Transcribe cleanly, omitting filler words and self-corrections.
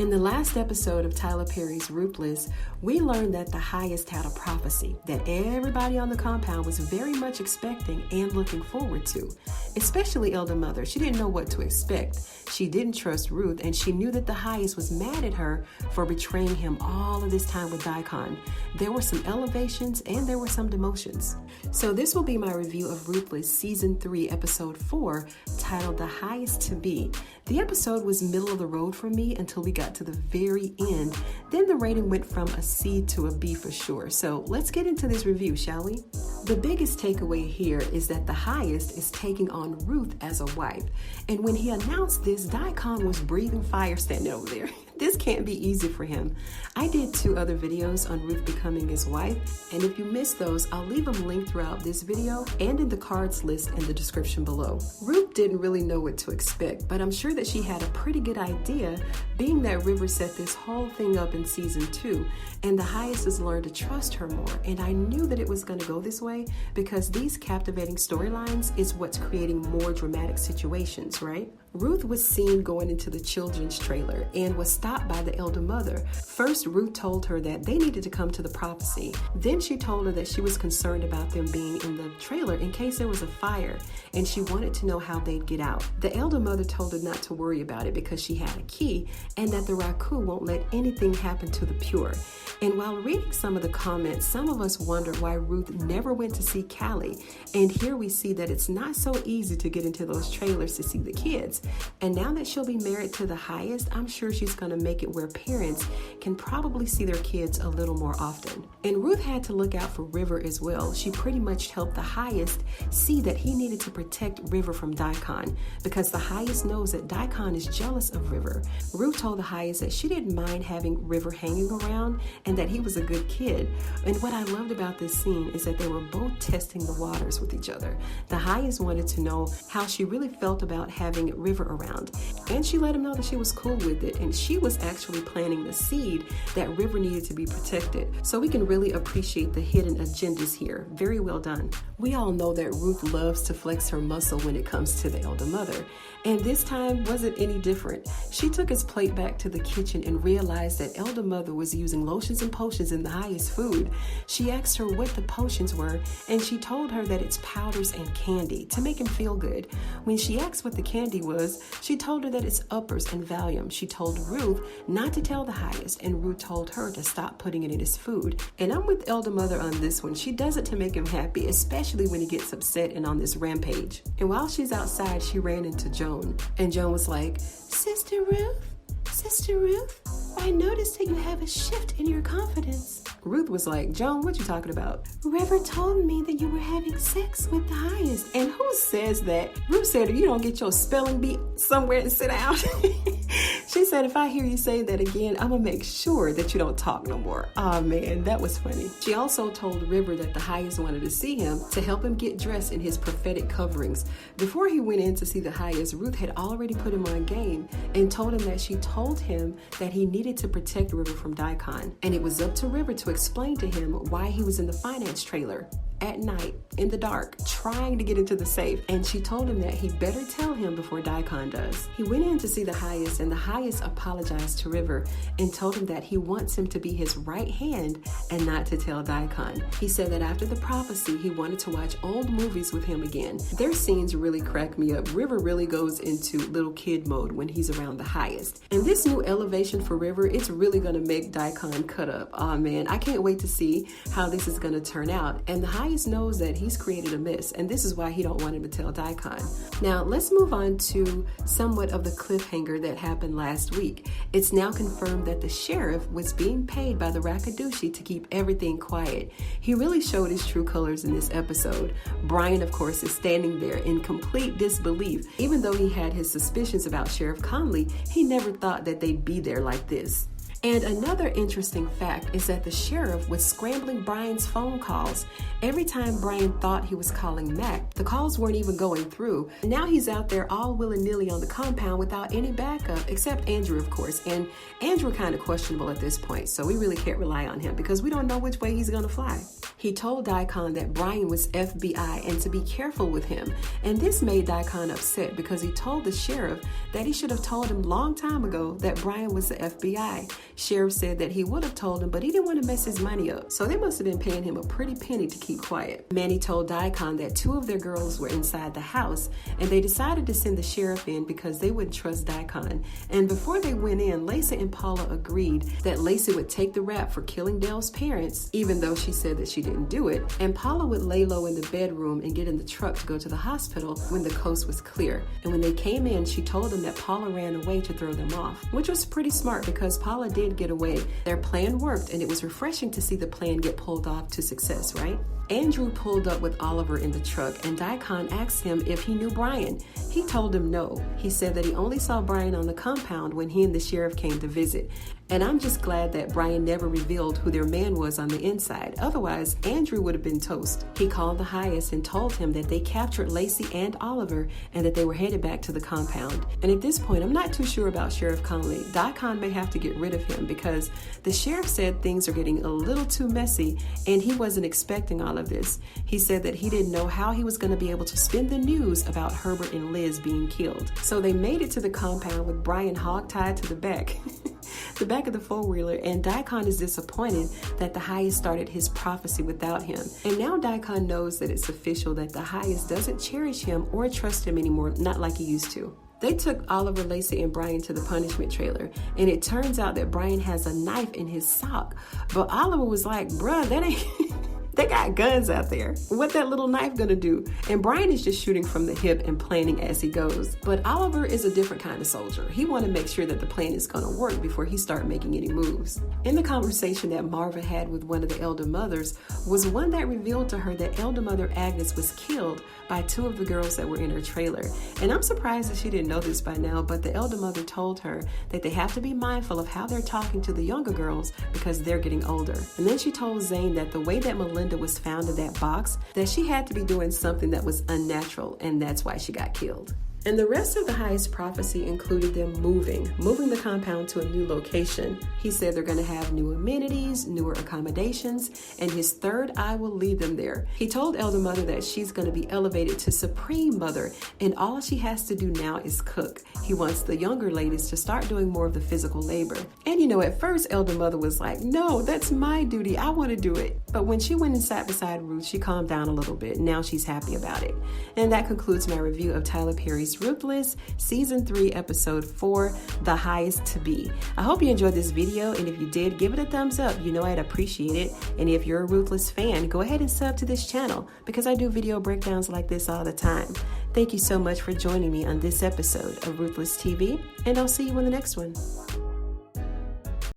In the last episode of Tyler Perry's Ruthless, we learned that the highest had a prophecy that everybody on the compound was very much expecting and looking forward to, especially Elder Mother. She didn't know what to expect. She didn't trust Ruth, and she knew that the highest was mad at her for betraying him all of this time with Daikon. There were some elevations and there were some demotions. So this will be my review of Ruthless Season 3, Episode 4, titled The Highest to Be. The episode was middle of the road for me until we got to the very end. Then the rating went from a C to a B for sure. So let's get into this review, shall we? The biggest takeaway here is that the highest is taking on Ruth as a wife. And when he announced this, Daikon was breathing fire standing over there. This can't be easy for him. I did 2 other videos on Ruth becoming his wife, and if you missed those, I'll leave them linked throughout this video and in the cards list in the description below. Ruth didn't really know what to expect, but I'm sure that she had a pretty good idea, being that River set this whole thing up in Season 2, and the highest has learned to trust her more, and I knew that it was going to go this way because these captivating storylines is what's creating more dramatic situations, right? Ruth was seen going into the children's trailer and was stopped by the elder mother. First, Ruth told her that they needed to come to the prophecy. Then she told her that she was concerned about them being in the trailer in case there was a fire, and she wanted to know how they'd get out. The elder mother told her not to worry about it because she had a key, and that the Raku won't let anything happen to the pure. And while reading some of the comments, some of us wondered why Ruth never went to see Callie. And here we see that it's not so easy to get into those trailers to see the kids. And now that she'll be married to the highest, I'm sure she's going to make it where parents can probably see their kids a little more often. And Ruth had to look out for River as well. She pretty much helped the highest see that he needed to protect River from Daikon because the highest knows that Daikon is jealous of River. Ruth told the highest that she didn't mind having River hanging around and that he was a good kid. And what I loved about this scene is that they were both testing the waters with each other. The highest wanted to know how she really felt about having River around, and she let him know that she was cool with it, and she was actually planting the seed that River needed to be protected. So we can really appreciate the hidden agendas here. Very well done. We all know that Ruth loves to flex her muscle when it comes to the elder mother, and this time wasn't any different. She took his plate back to the kitchen and realized that elder mother was using lotions and potions in the highest food. She asked her what the potions were, and she told her that it's powders and candy to make him feel good. When she asked what the candy was, she told her that it's uppers and Valium. She told Ruth not to tell the highest, and Ruth told her to stop putting it in his food. And I'm with elder mother on this one. She does it to make him happy, especially when he gets upset and on this rampage. And while she's outside, she ran into Joan, and Joan was like, Sister Ruth, I noticed that you have a shift in your confidence. Ruth was like, Joan, what you talking about? River told me that you were having sex with the highest. And who says that? Ruth said, if you don't get your spelling bee somewhere and sit down. She said, if I hear you say that again, I'm gonna make sure that you don't talk no more. Oh man, that was funny. She also told River that the highest wanted to see him to help him get dressed in his prophetic coverings. Before he went in to see the highest, Ruth had already put him on game and told him that she told him that he needed to protect River from Daikon. And it was up to River to explain to him why he was in the finance trailer at night in the dark trying to get into the safe, and she told him that he better tell him before Daikon does. He went in to see the highest, and the highest apologized to River and told him that he wants him to be his right hand and not to tell Daikon. He said that after the prophecy he wanted to watch old movies with him again. Their scenes really crack me up. River really goes into little kid mode when he's around the highest, and this new elevation for River, it's really gonna make Daikon cut up. Oh man, I can't wait to see how this is gonna turn out. And the highest knows that he's created a mess, and this is why he don't want him to tell Daikon. Now let's move on to somewhat of the cliffhanger that happened last week. It's now confirmed that the sheriff was being paid by the Rakadushi to keep everything quiet. He really showed his true colors in this episode. Brian, of course, is standing there in complete disbelief. Even though he had his suspicions about Sheriff Conley, he never thought that they'd be there like this. And another interesting fact is that the sheriff was scrambling Brian's phone calls. Every time Brian thought he was calling Mac, the calls weren't even going through. And now he's out there all willy-nilly on the compound without any backup, except Andrew, of course. And Andrew kind of questionable at this point, so we really can't rely on him because we don't know which way he's gonna fly. He told Daikon that Brian was FBI and to be careful with him. And this made Daikon upset because he told the sheriff that he should have told him long time ago that Brian was the FBI. Sheriff said that he would have told him, but he didn't want to mess his money up. So they must have been paying him a pretty penny to keep quiet. Manny told Daikon that 2 of their girls were inside the house, and they decided to send the sheriff in because they wouldn't trust Daikon. And before they went in, Lacey and Paula agreed that Lacey would take the rap for killing Dale's parents, even though she said that she didn't do it, and Paula would lay low in the bedroom and get in the truck to go to the hospital when the coast was clear. And when they came in, she told them that Paula ran away to throw them off, which was pretty smart because Paula did get away. Their plan worked, and it was refreshing to see the plan get pulled off to success, right? Andrew pulled up with Oliver in the truck, and Daikon asked him if he knew Brian. He told him no. He said that he only saw Brian on the compound when he and the sheriff came to visit. And I'm just glad that Brian never revealed who their man was on the inside. Otherwise, Andrew would have been toast. He called the highest and told him that they captured Lacey and Oliver and that they were headed back to the compound. And at this point, I'm not too sure about Sheriff Conley. Daikon may have to get rid of him because the sheriff said things are getting a little too messy and he wasn't expecting all of this. He said that he didn't know how he was going to be able to spin the news about Herbert and Liz being killed. So they made it to the compound with Brian hogtied to the back. The back of the four-wheeler, and Daikon is disappointed that the highest started his prophecy without him. And now Daikon knows that it's official that the highest doesn't cherish him or trust him anymore, not like he used to. They took Oliver, Lacey, and Brian to the punishment trailer, and it turns out that Brian has a knife in his sock. But Oliver was like, bruh, that ain't... They got guns out there. What that little knife gonna do? And Brian is just shooting from the hip and planning as he goes. But Oliver is a different kind of soldier. He want to make sure that the plan is gonna work before he start making any moves. In the conversation that Marva had with one of the elder mothers was one that revealed to her that elder mother Agnes was killed by 2 of the girls that were in her trailer. And I'm surprised that she didn't know this by now, but the elder mother told her that they have to be mindful of how they're talking to the younger girls because they're getting older. And then she told Zane that the way that Melinda was found in that box, that she had to be doing something that was unnatural, and that's why she got killed. And the rest of the highest prophecy included them moving the compound to a new location. He said they're going to have new amenities, newer accommodations, and his third eye will lead them there. He told Elder Mother that she's going to be elevated to Supreme Mother, and all she has to do now is cook. He wants the younger ladies to start doing more of the physical labor. And at first Elder Mother was like, no, that's my duty. I want to do it. But when she went and sat beside Ruth, she calmed down a little bit. Now she's happy about it. And that concludes my review of Tyler Perry's Ruthless, Season 3, Episode 4, The Highest to Be. I hope you enjoyed this video, and if you did, give it a thumbs up. I'd appreciate it. And if you're a Ruthless fan, go ahead and sub to this channel because I do video breakdowns like this all the time. Thank you so much for joining me on this episode of Ruthless TV, and I'll see you on the next one.